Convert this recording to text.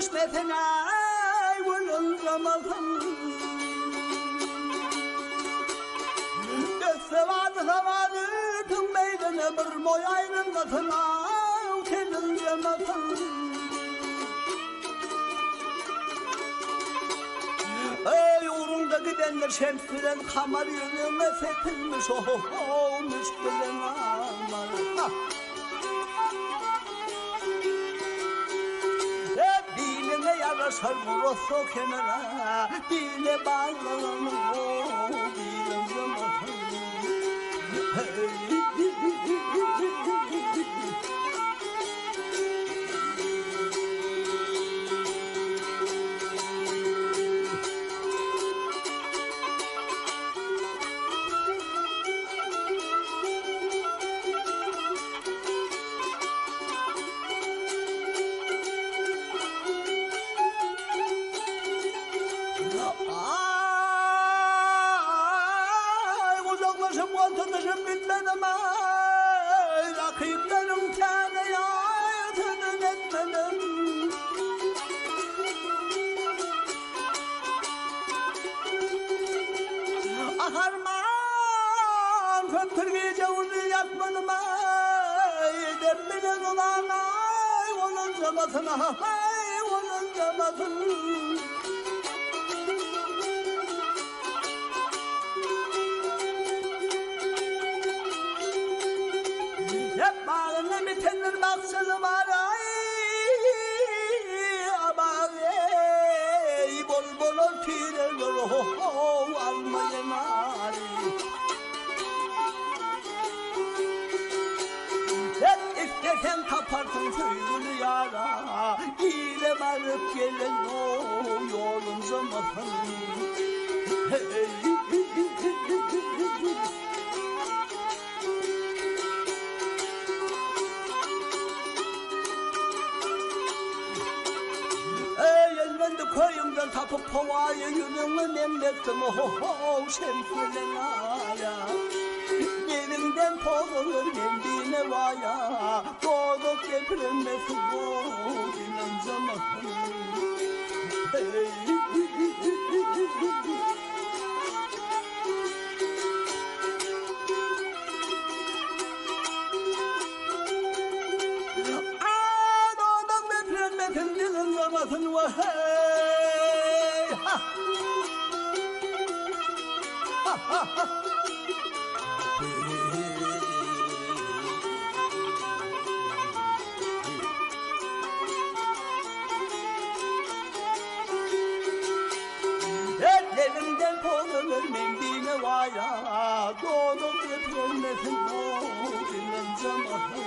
düşmesine vurulmasın. Göstevadı tüm meydana bir boy ayrılmasına uçelilmasın. Ey uğrunda gidenler şemsiren kamar yüzüne setilmiş olmuş bilen amar. Diline yaraşar burası kenara, dile bağlanır o dilin zamanı. Uzaklaşıp ortalaşıp bitmedim ay, rakiplerim tane yaytının etmedim. Aharman köptür gece onu yakmadım ay, dertmine dolan ay, onun zamasına ay, onun zamasına. Hep bağına bitenler baksızı var ay, ama ey bol bol ortiler almayın ay. Hep istesen kaparsın söylünü yara, ile varıp gelen o yolun zamanı. Hey. Köyümden tapıp povaya yürümün emrettim şemsilen aya. Evinden povulur kendine vaya, doğduk depremesi bu dinen zamanı. Doğduk depremesi dinen zamanı var. Elimden polunur mendine vaya, doğduk depremlesin o bilen zamanı.